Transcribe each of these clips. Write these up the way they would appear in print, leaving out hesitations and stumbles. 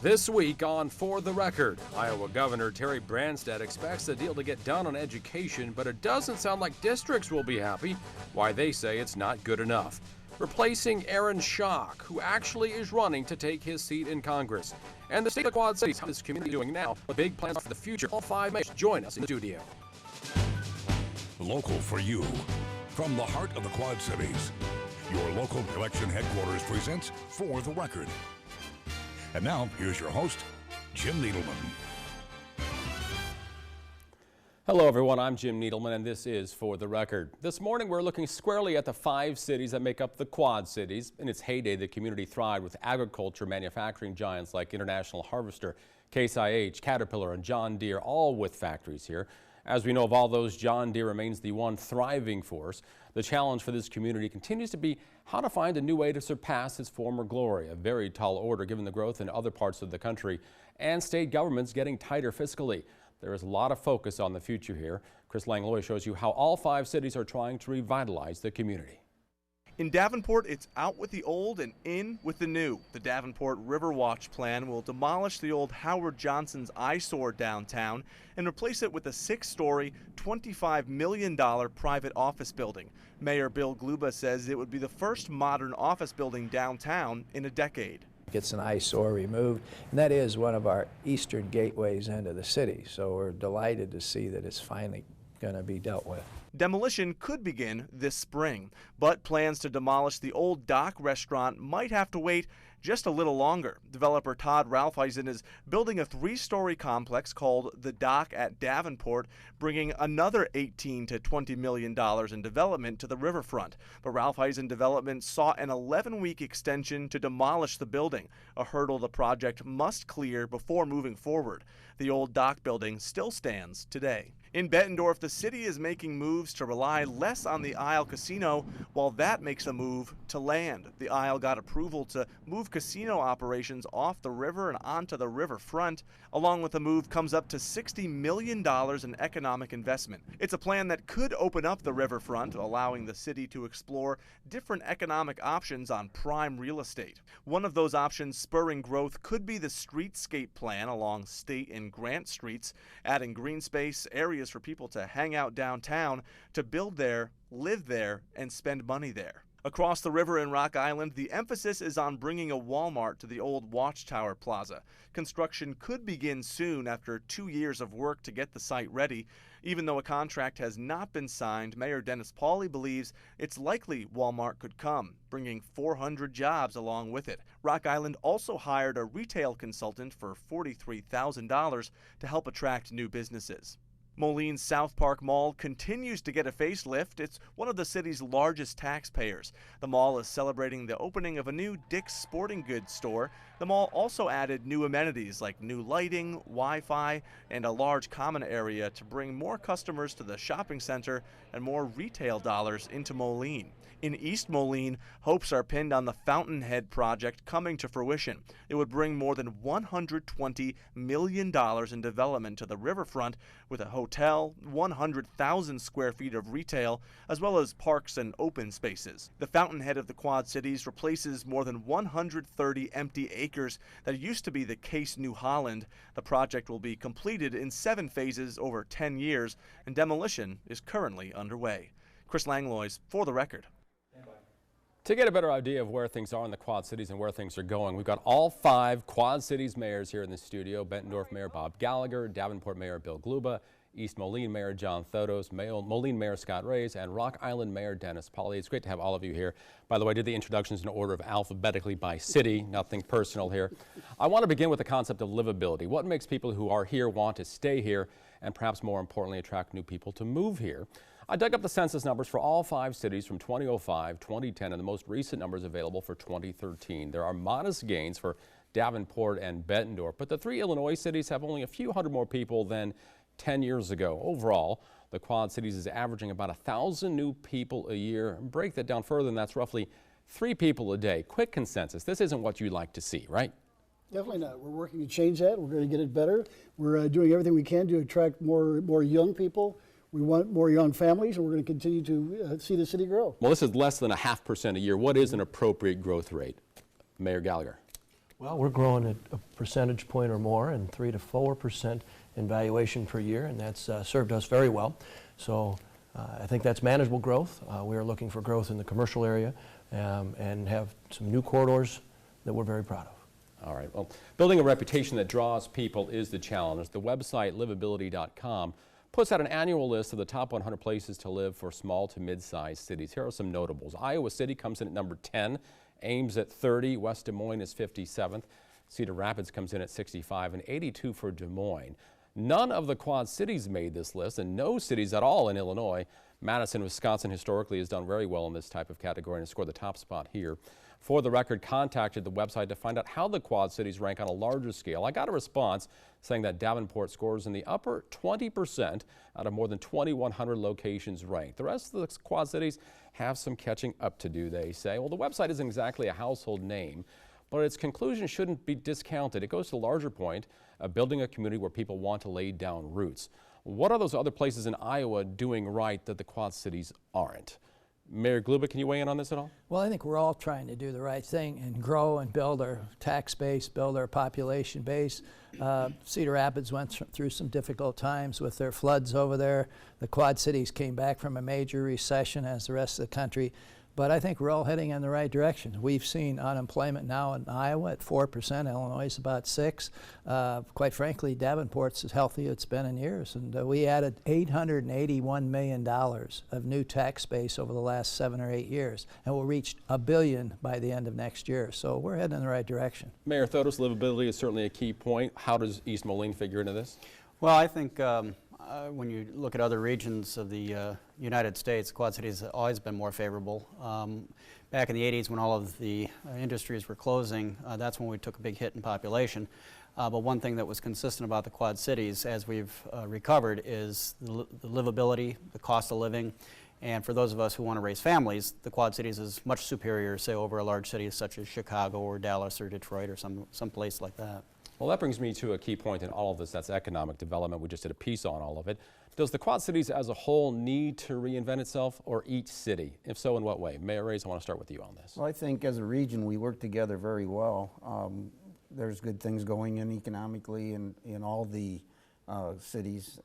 This week on For the Record, Iowa Governor Terry Branstad expects the deal to get done on education, but it doesn't sound like districts will be happy. Why they say it's not good enough. Replacing Aaron Schock, who actually is running to take his seat in Congress. And the state of Quad Cities, how this community doing now, with big plans for the future. All five mayors join us in the studio. Local for you. From the heart of the Quad Cities, your local election headquarters presents For the Record. And now, here's your host, Jim Needleman. Hello, everyone. I'm Jim Needleman, and this is For the Record. This morning, we're looking squarely at the five cities that make up the Quad Cities. In its heyday, the community thrived with agriculture, manufacturing giants like International Harvester, Case IH, Caterpillar, and John Deere, all with factories here. As we know of all those, John Deere remains the one thriving force. The challenge for this community continues to be how to find a new way to surpass its former glory, a very tall order given the growth in other parts of the country and state governments getting tighter fiscally. There is a lot of focus on the future here. Chris Langlois shows you how all five cities are trying to revitalize the community. In Davenport, it's out with the old and in with the new. The Davenport Riverwatch plan will demolish the old Howard Johnson's eyesore downtown and replace it with a six-story, $25 million private office building. Mayor Bill Gluba says it would be the first modern office building downtown in a decade. Gets an eyesore removed, and that is one of our eastern gateways into the city. So we're delighted to see that it's finally going to be dealt with. Demolition could begin this spring, but plans to demolish the old Dock restaurant might have to wait just a little longer. Developer Todd Ralpheisen is building a three-story complex called the Dock at Davenport, bringing another $18 to $20 million in development to the riverfront. But Ralpheisen Development sought an 11-week extension to demolish the building, a hurdle the project must clear before moving forward. The old Dock building still stands today. In Bettendorf, the city is making moves to rely less on the Isle Casino, while that makes a move to land. The Isle got approval to move casino operations off the river and onto the riverfront. Along with the move comes up to $60 million in economic investment. It's a plan that could open up the riverfront, allowing the city to explore different economic options on prime real estate. One of those options spurring growth could be the streetscape plan along State and Grant Streets, adding green space, areas for people to hang out downtown, to build there, live there, and spend money there. Across the river in Rock Island, the emphasis is on bringing a Walmart to the old Watchtower Plaza. Construction could begin soon after 2 years of work to get the site ready. Even though a contract has not been signed, Mayor Dennis Pauly believes it's likely Walmart could come, bringing 400 jobs along with it. Rock Island also hired a retail consultant for $43,000 to help attract new businesses. Moline's South Park Mall continues to get a facelift. It's one of the city's largest taxpayers. The mall is celebrating the opening of a new Dick's Sporting Goods store. The mall also added new amenities like new lighting, Wi-Fi, and a large common area to bring more customers to the shopping center and more retail dollars into Moline. In East Moline, hopes are pinned on the Fountainhead project coming to fruition. It would bring more than $120 million in development to the riverfront, with a hotel, 100,000 square feet of retail, as well as parks and open spaces. The Fountainhead of the Quad Cities replaces more than 130 empty acres that used to be the Case New Holland. The project will be completed in 7 phases over 10 years, and demolition is currently underway. Chris Langlois, For the Record. To get a better idea of where things are in the Quad Cities and where things are going, we've got all five Quad Cities mayors here in the studio. Bettendorf Mayor Bob Gallagher, Davenport Mayor Bill Gluba, East Moline Mayor John Thodos, Moline Mayor Scott Reyes, and Rock Island Mayor Dennis Pauly. It's great to have all of you here. By the way, I did the introductions in order of alphabetically by city, nothing personal here. I want to begin with the concept of livability. What makes people who are here want to stay here, and perhaps more importantly, attract new people to move here? I dug up the census numbers for all five cities from 2005, 2010, and the most recent numbers available for 2013. There are modest gains for Davenport and Bettendorf, but the three Illinois cities have only a few hundred more people than 10 years ago. Overall, the Quad Cities is averaging about 1,000 new people a year. Break that down further, and that's roughly 3 people a day. Quick consensus, this isn't what you'd like to see, right? Definitely not. We're working to change that. We're going to get it better. We're doing everything we can to attract more young people. We want more young families, and we're going to continue to see the city grow. Well, this is less than 0.5% a year. What is an appropriate growth rate, Mayor Gallagher? Well, we're growing at a percentage point or more, and 3 to 4% in valuation per year, and that's served us very well. So I think that's manageable growth. We are looking for growth in the commercial area and have some new corridors that we're very proud of. All right. Well, building a reputation that draws people is the challenge. The website livability.com puts out an annual list of the top 100 places to live for small to mid-sized cities. Here are some notables. Iowa City comes in at number 10, Ames at 30, West Des Moines is 57th, Cedar Rapids comes in at 65, and 82 for Des Moines. None of the Quad Cities made this list, and no cities at all in Illinois. Madison, Wisconsin historically has done very well in this type of category and has scored the top spot here. For the Record contacted the website to find out how the Quad Cities rank on a larger scale. I got a response saying that Davenport scores in the upper 20% out of more than 2,100 locations ranked. The rest of the Quad Cities have some catching up to do, they say. Well, the website isn't exactly a household name, but its conclusion shouldn't be discounted. It goes to the larger point of building a community where people want to lay down roots. What are those other places in Iowa doing right that the Quad Cities aren't? Mayor Gluba, can you weigh in on this at all? Well, I think we're all trying to do the right thing and grow and build our tax base, build our population base. Cedar Rapids went through some difficult times with their floods over there. The Quad Cities came back from a major recession as the rest of the country. But I think we're all heading in the right direction. We've seen unemployment now in Iowa at 4%, Illinois is about 6%. Quite frankly, Davenport's as healthy as it's been in years. And we added $881 million of new tax base over the last 7 or 8 years. And we'll reach $1 billion by the end of next year. So we're heading in the right direction. Mayor Thotos, livability is certainly a key point. How does East Moline figure into this? Well, I think when you look at other regions of the United States, Quad Cities have always been more favorable. Back in the 80s when all of the industries were closing, that's when we took a big hit in population. But one thing that was consistent about the Quad Cities as we've recovered is the livability, the cost of living. And for those of us who want to raise families, the Quad Cities is much superior, say, over a large city such as Chicago or Dallas or Detroit or some place like that. Well, that brings me to a key point in all of this. That's economic development. We just did a piece on all of it. Does the Quad Cities as a whole need to reinvent itself, or each city? If so, in what way? Mayor Reyes, I want to start with you on this. Well, I think as a region we work together very well. There's good things going in economically in all the cities.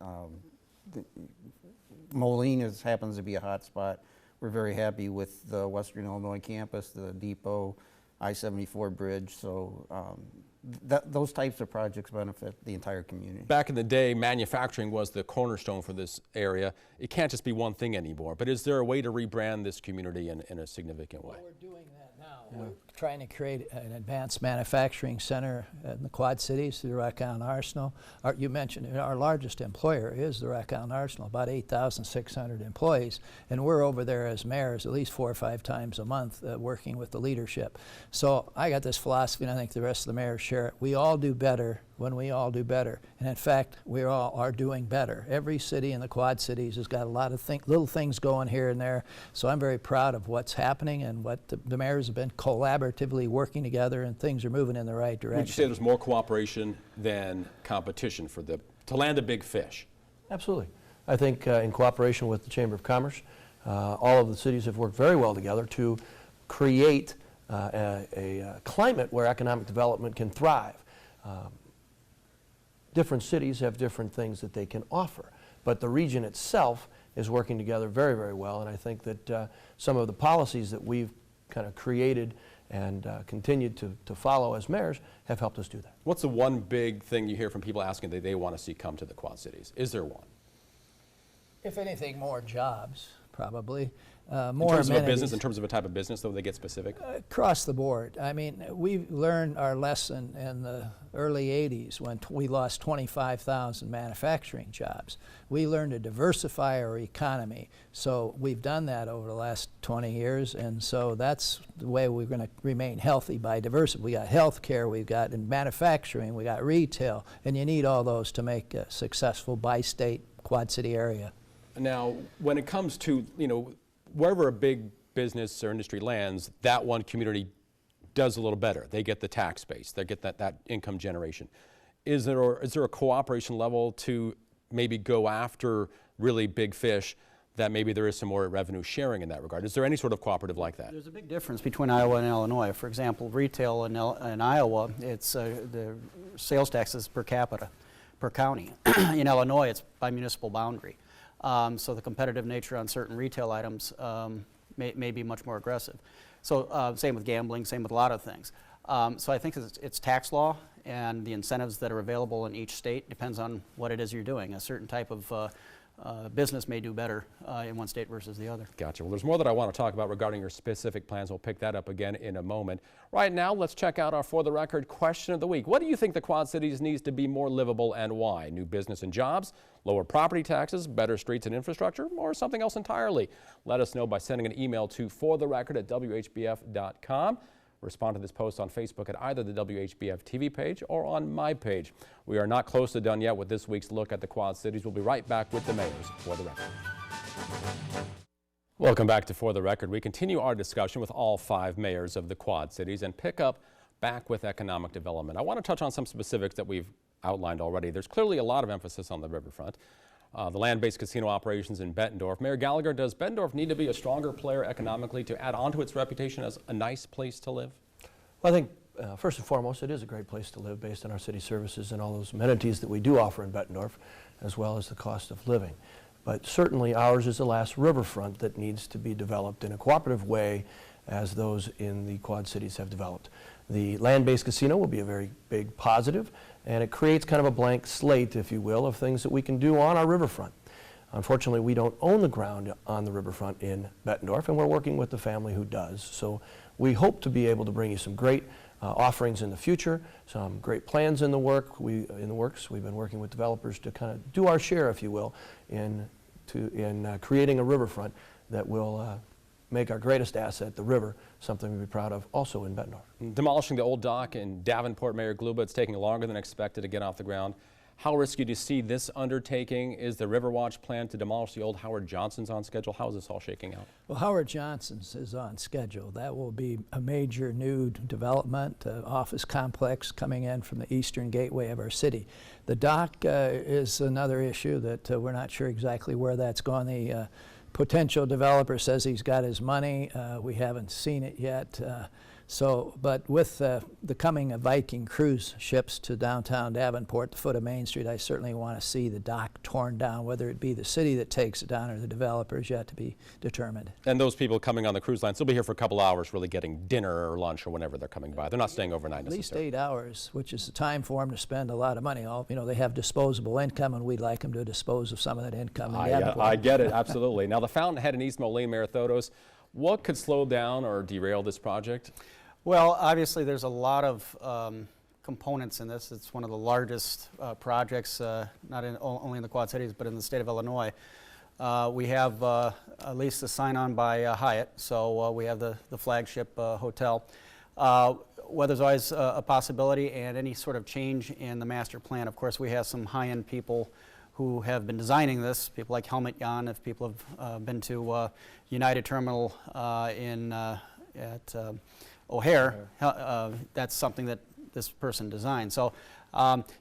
Moline happens to be a hot spot. We're very happy with the Western Illinois campus, the depot, I-74 bridge. So those types of projects benefit the entire community. Back in the day, manufacturing was the cornerstone for this area. It can't just be one thing anymore. But is there a way to rebrand this community in a significant way? Well, we're doing that now. Yeah. We're trying to create an advanced manufacturing center in the Quad Cities through the Rock Island Arsenal. You mentioned our largest employer is the Rock Island Arsenal, about 8,600 employees. And we're over there as mayors at least 4 or 5 times a month working with the leadership. So I got this philosophy, and I think the rest of the mayors share it. We all do better when we all do better. And in fact, we all are doing better. Every city in the Quad Cities has got a lot of little things going here and there. So I'm very proud of what's happening and what the mayors have been collaboratively working together, and things are moving in the right direction. Would you say there's more cooperation than competition to land a big fish? Absolutely. I think in cooperation with the Chamber of Commerce, all of the cities have worked very well together to create a climate where economic development can thrive. Different cities have different things that they can offer, but the region itself is working together very, very well, and I think that some of the policies that we've kind of created and continued to follow as mayors have helped us do that. What's the one big thing you hear from people asking that they want to see come to the Quad Cities? Is there one? If anything, more jobs, probably. More in terms of a business, in terms of a type of business, though, they get specific? Across the board. I mean, we learned our lesson in the early 80s when we lost 25,000 manufacturing jobs. We learned to diversify our economy. So we've done that over the last 20 years, and so that's the way we're going to remain healthy, by diversity. We got health care, we've got in manufacturing, we got retail, and you need all those to make a successful bi-state Quad City area. Now, when it comes to, wherever a big business or industry lands, that one community does a little better. They get the tax base, they get that income generation. Is there a cooperation level to maybe go after really big fish that maybe there is some more revenue sharing in that regard. Is there any sort of cooperative like that? There's a big difference between Iowa and Illinois. For example, retail in Iowa, it's the sales taxes per capita, per county. In Illinois, it's by municipal boundary. So the competitive nature on certain retail items may be much more aggressive. So same with gambling, same with a lot of things. So I think it's tax law and the incentives that are available in each state depends on what it is you're doing. A certain type of business may do better in one state versus the other. Gotcha. Well, there's more that I want to talk about regarding your specific plans. We'll pick that up again in a moment. Right now, let's check out our For the Record question of the week. What do you think the Quad Cities needs to be more livable and why? New business and jobs, lower property taxes, better streets and infrastructure, or something else entirely? Let us know by sending an email to fortherecord@whbf.com. Respond to this post on Facebook at either the WHBF TV page or on my page. We are not close to done yet with this week's look at the Quad Cities. We'll be right back with the mayors for the record. Welcome back to For the Record. We continue our discussion with all 5 mayors of the Quad Cities and pick up back with economic development. I want to touch on some specifics that we've outlined already. There's clearly a lot of emphasis on the riverfront. The land-based casino operations in Bettendorf. Mayor Gallagher, does Bettendorf need to be a stronger player economically to add on to its reputation as a nice place to live? Well, I think first and foremost, it is a great place to live based on our city services and all those amenities that we do offer in Bettendorf, as well as the cost of living. But certainly ours is the last riverfront that needs to be developed in a cooperative way as those in the Quad Cities have developed. The land-based casino will be a very big positive, and it creates kind of a blank slate, if you will, of things that we can do on our riverfront. Unfortunately, we don't own the ground on the riverfront in Bettendorf, and we're working with the family who does. So we hope to be able to bring you some great offerings in the future, some great plans in the works. We've been working with developers to kind of do our share, if you will, in creating a riverfront that will make our greatest asset, the river, something we'd be proud of also in Bettendorf. Demolishing the old dock in Davenport, Mayor Gluba, it's taking longer than expected to get off the ground. How risky do you see this undertaking? Is the Riverwatch plan to demolish the old Howard Johnson's on schedule? How is this all shaking out? Well, Howard Johnson's is on schedule. That will be a major new development, office complex coming in from the eastern gateway of our city. The dock is another issue that we're not sure exactly where that's going. The potential developer says he's got his money. We haven't seen it yet. But with the coming of Viking cruise ships to downtown Davenport, the foot of Main Street, I certainly want to see the dock torn down, whether it be the city that takes it down or the developers, yet to be determined. And those people coming on the cruise lines, they'll be here for a couple hours really getting dinner or lunch or whenever they're coming by. They're not staying overnight necessarily. At least 8 hours, which is the time for them to spend a lot of money. They have disposable income, and we'd like them to dispose of some of that income in Davenport. I get it, absolutely. Now, the Fountainhead in East Moline, Mayor Thodos, what could slow down or derail this project? Well, obviously there's a lot of components in this. It's one of the largest projects, not only in the Quad Cities, but in the state of Illinois. We have at least a sign-on by Hyatt, so we have the flagship hotel. Weather's always a possibility, and any sort of change in the master plan. Of course, we have some high-end people who have been designing this, people like Helmut Jahn, if people have been to United Terminal at O'Hare, that's something that this person designed. So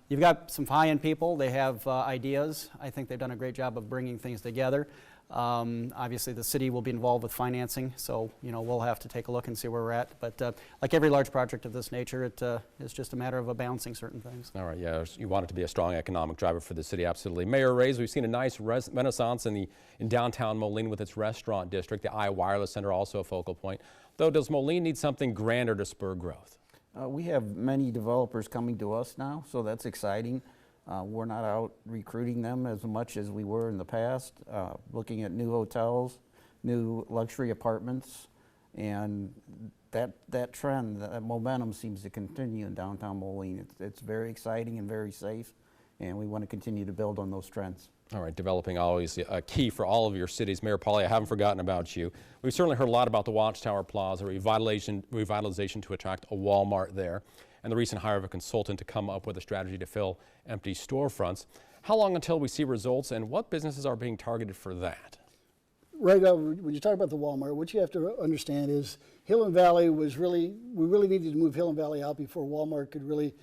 you've got some high-end people. They have ideas. I think they've done a great job of bringing things together. Obviously, the city will be involved with financing, so we'll have to take a look and see where we're at. But like every large project of this nature, it is just a matter of balancing certain things. All right, yeah, you want it to be a strong economic driver for the city, absolutely. Mayor Reyes, we've seen a nice renaissance in downtown Moline with its restaurant district. The iWireless Center also a focal point. Though, does Moline need something grander to spur growth? We have many developers coming to us now, so that's exciting. We're not out recruiting them as much as we were in the past, looking at new hotels, new luxury apartments, and that trend, that momentum seems to continue in downtown Moline. It's very exciting and very safe, and we want to continue to build on those trends. All right, developing always a key for all of your cities. Mayor Pauly, I haven't forgotten about you. We've certainly heard a lot about the Watchtower Plaza, revitalization to attract a Walmart there, and the recent hire of a consultant to come up with a strategy to fill empty storefronts. How long until we see results, and what businesses are being targeted for that? Right now, when you talk about the Walmart, what you have to understand is Hill and Valley we really needed to move Hill and Valley out before Walmart could really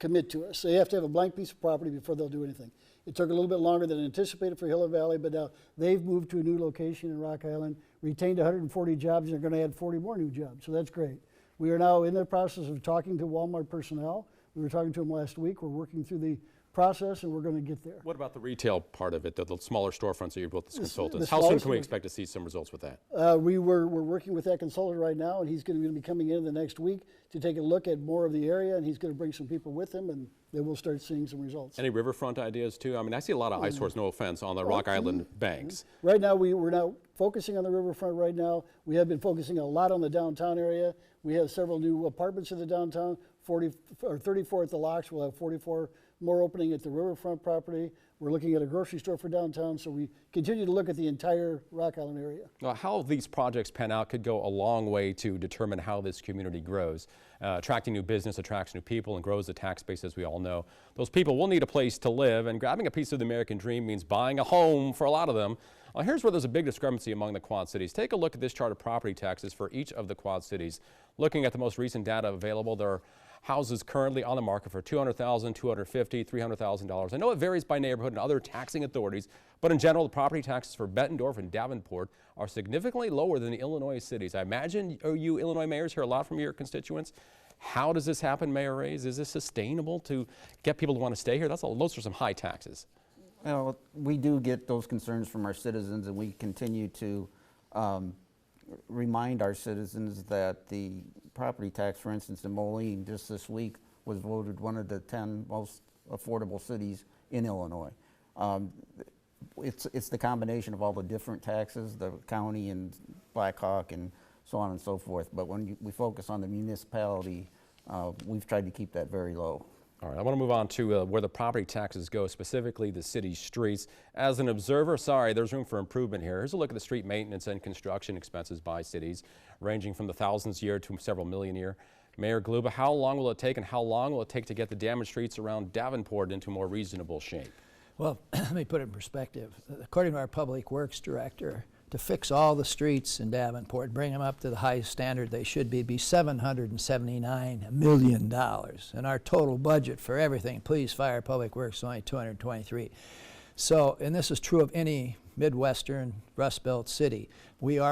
commit to us. They have to have a blank piece of property before they'll do anything. It took a little bit longer than anticipated for Hiller Valley, but now they've moved to a new location in Rock Island, retained 140 jobs, and they're going to add 40 more new jobs, so that's great. We are now in the process of talking to Walmart personnel. We were talking to them last week. We're working through the process, and we're going to get there. What about the retail part of it, the smaller storefronts that you built as consultants? the How soon smaller can we store- expect to see some results with that? We're working with that consultant right now, and he's going to be coming in the next week to take a look at more of the area, and he's going to bring some people with him, and then we'll start seeing some results. Any riverfront ideas too? I mean, I see a lot of eyesores, no offense, on the Rock Island banks. Right now, we're now focusing on the riverfront right now. We have been focusing a lot on the downtown area. We have several new apartments in the downtown, 34 at the Locks. We'll have 44 more opening at the riverfront property. We're looking at a grocery store for downtown, so we continue to look at the entire Rock Island area. Now, how these projects pan out could go a long way to determine how this community grows. Attracting new business attracts new people and grows the tax base, as we all know. Those people will need a place to live, and grabbing a piece of the American dream means buying a home for a lot of them. Here's where there's a big discrepancy among the Quad Cities. Take a look at this chart of property taxes for each of the Quad Cities. Looking at the most recent data available, there are houses currently on the market for $200,000, $250,000, $300,000. I know it varies by neighborhood and other taxing authorities, but in general, the property taxes for Bettendorf and Davenport are significantly lower than the Illinois cities. I imagine you Illinois mayors hear a lot from your constituents. How does this happen, Mayor Reyes? Is this sustainable to get people to want to stay here? Those are some high taxes. Well, we do get those concerns from our citizens, and we continue to remind our citizens that the property tax, for instance, in Moline just this week was voted one of the 10 most affordable cities in Illinois. It's the combination of all the different taxes, the county and Black Hawk and so on and so forth. But when we focus on the municipality, we've tried to keep that very low. All right, I want to move on to where the property taxes go, specifically the city's streets. As an observer, there's room for improvement here. Here's a look at the street maintenance and construction expenses by cities, ranging from the thousands a year to several million a year. Mayor Gluba, how long will it take, and how long will it take to get the damaged streets around Davenport into more reasonable shape? Well, let me put it in perspective. According to our Public Works Director, to fix all the streets in Davenport, bring them up to the highest standard they should be $779 million. And our total budget for everything, police, fire, public works, is only $223. So, and this is true of any Midwestern Rust Belt city. We've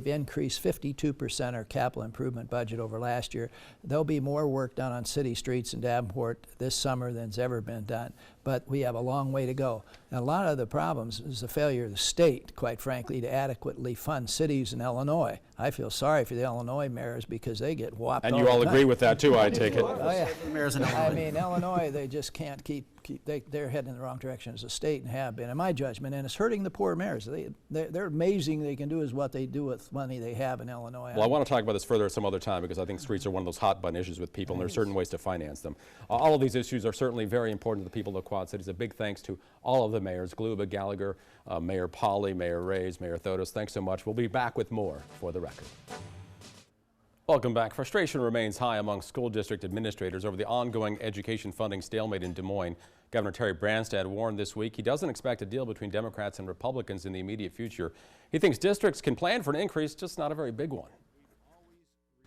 increased 52% our capital improvement budget over last year. There'll be more work done on city streets in Davenport this summer than's ever been done, but we have a long way to go. And a lot of the problems is the failure of the state, quite frankly, to adequately fund cities in Illinois. I feel sorry for the Illinois mayors because they get whopped And all you the all time. agree with that too, I take it. Oh, yeah. Mayors in I Illinois. mean, Illinois, they just can't they're heading in the wrong direction as a state and have been, in my judgment, and it's hurting the poor mayors. They're amazing they can do is what they do with money they have in Illinois. Well, I want to talk about this further at some other time because I think streets are one of those hot button issues with people, and there are certain ways to finance them. All of these issues are certainly very important to the people of the Quad Cities. A big thanks to all of the mayors, Gluba, Gallagher, Mayor Polly, Mayor Reyes, Mayor Thodos. Thanks so much. We'll be back with more For the Record. Welcome back. Frustration remains high among school district administrators over the ongoing education funding stalemate in Des Moines. Governor Terry Branstad warned this week he doesn't expect a deal between Democrats and Republicans in the immediate future. He thinks districts can plan for an increase, just not a very big one.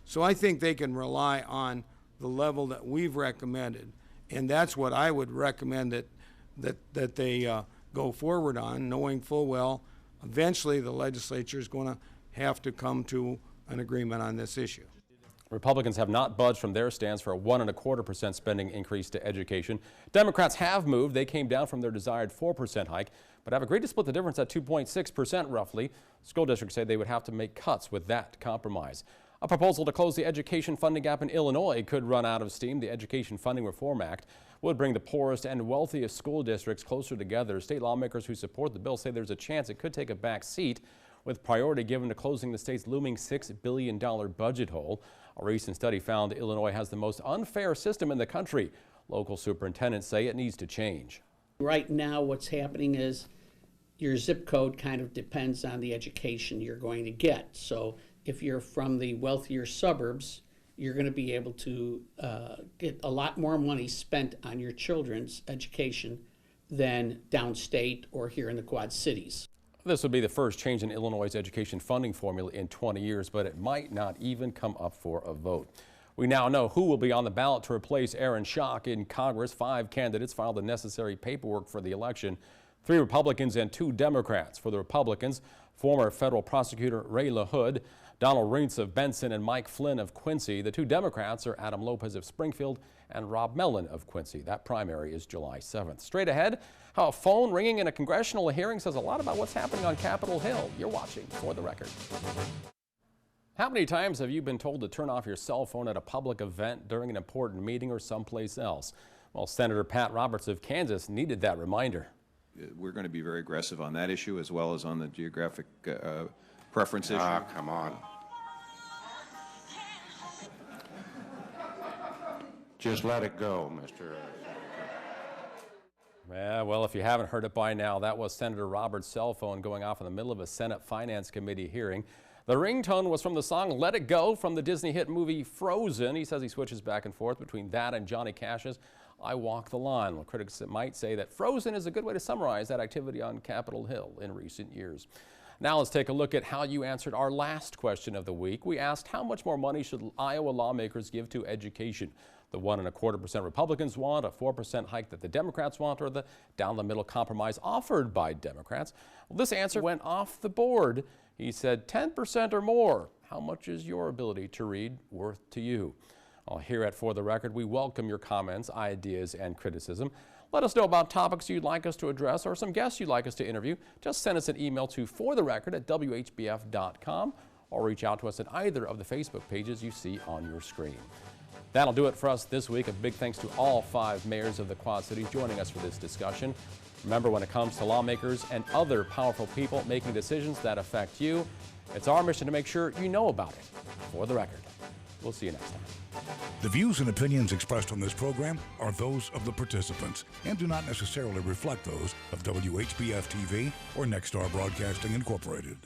So I think they can rely on the level that we've recommended, and that's what I would recommend that they go forward on, knowing full well eventually the legislature is going to have to come to an agreement on this issue. Republicans have not budged from their stance for a 1.25% spending increase to education. Democrats have moved. They came down from their desired 4% hike, but have agreed to split the difference at 2.6% roughly. School districts say they would have to make cuts with that compromise. A proposal to close the education funding gap in Illinois could run out of steam. The Education Funding Reform Act would bring the poorest and wealthiest school districts closer together. State lawmakers who support the bill say there's a chance it could take a back seat, with priority given to closing the state's looming $6 billion budget hole. A recent study found Illinois has the most unfair system in the country. Local superintendents say it needs to change. Right now, what's happening is your zip code kind of depends on the education you're going to get. So if you're from the wealthier suburbs, you're going to be able to get a lot more money spent on your children's education than downstate or here in the Quad Cities. This would be the first change in Illinois' education funding formula in 20 years, but it might not even come up for a vote. We now know who will be on the ballot to replace Aaron Schock in Congress. 5 candidates filed the necessary paperwork for the election. 3 Republicans and 2 Democrats. For the Republicans, former federal prosecutor Ray LaHood, Donald Reince of Benson, and Mike Flynn of Quincy. The 2 Democrats are Adam Lopez of Springfield and Rob Mellon of Quincy. That primary is July 7th. Straight ahead, how a phone ringing in a congressional hearing says a lot about what's happening on Capitol Hill. You're watching For the Record. How many times have you been told to turn off your cell phone at a public event, during an important meeting, or someplace else? Well, Senator Pat Roberts of Kansas needed that reminder. We're going to be very aggressive on that issue as well as on the geographic preference issue. Ah, come on. Just let it go, Mr. Yeah, well, if you haven't heard it by now, that was Senator Roberts' cell phone going off in the middle of a Senate Finance Committee hearing. The ringtone was from the song Let It Go from the Disney hit movie Frozen. He says he switches back and forth between that and Johnny Cash's I Walk the Line. Well, critics might say that Frozen is a good way to summarize that activity on Capitol Hill in recent years. Now let's take a look at how you answered our last question of the week. We asked, how much more money should Iowa lawmakers give to education? The 1.25% Republicans want, a 4% hike that the Democrats want, or the down-the-middle compromise offered by Democrats? Well, this answer went off the board. He said 10% or more. How much is your ability to read worth to you? Well, here at For the Record, we welcome your comments, ideas, and criticism. Let us know about topics you'd like us to address or some guests you'd like us to interview. Just send us an email to fortherecord@whbf.com or reach out to us at either of the Facebook pages you see on your screen. That'll do it for us this week. A big thanks to all 5 mayors of the Quad Cities joining us for this discussion. Remember, when it comes to lawmakers and other powerful people making decisions that affect you, it's our mission to make sure you know about it. For the Record. We'll see you next time. The views and opinions expressed on this program are those of the participants and do not necessarily reflect those of WHBF TV or Nexstar Broadcasting Incorporated.